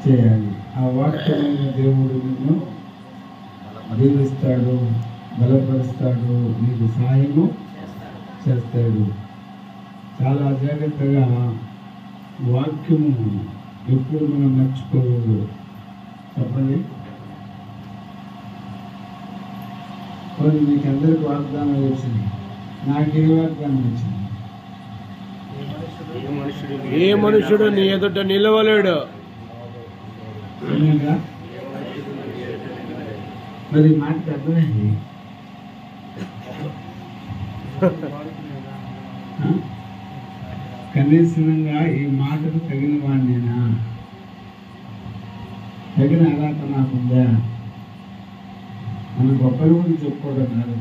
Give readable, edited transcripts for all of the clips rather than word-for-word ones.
చేయాలి. ఆ వాక్యమైన దేవుడు నిన్ను దీవిస్తాడు, బలపరుస్తాడు, నీకు సహాయము చేస్తాడు. చాలా జాగ్రత్తగా వాక్యము ఎప్పుడు మనం మర్చిపోకూడదు. చెప్పండి. కొన్ని మీకు అందరికి వాగ్దానాలు వచ్చింది, నాకే వాగ్దానం వచ్చింది? ఏ మనుషుడు నీ ఎదుట నిలవలేడు. మరి మాటకు అర్థమైంది. కనీసంగా ఈ మాటకు తగిన వాడినేనా? తగిన అర్హత నాకుందా? మన గొప్పల గురించి చెప్పుకోవడం కాదు,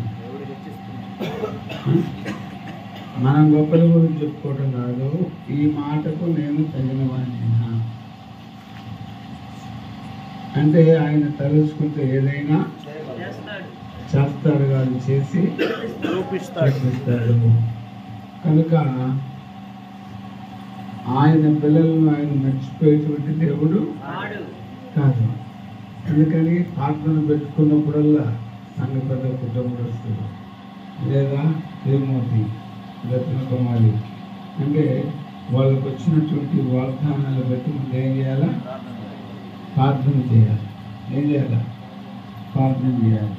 మనం గొప్పల గురించి చెప్పుకోవడం కాదు, ఈ మాటకు నేను తగిన వాడినేనా అంటే ఆయన తలుచుకుంటే ఏదైనా చేస్తాడు కాదు, చేసి చూపిస్తాడు. కనుక ఆయన పిల్లలను ఆయన మర్చిపోయేటువంటి దేవుడు కాదు. అందుకని ప్రార్థన పెట్టుకున్నప్పుడల్లా సంఘ పెద్ద కుటుంబస్తులు లేదా తిరుమూర్తి రత్న కుమారి అంటే వాళ్ళకు వచ్చినటువంటి వాగ్దానాలు బట్టి మనం ఏం చేయాలా? ప్రార్థన చేయాలి. ఏం చేయాలా? ప్రార్థన చేయాలి.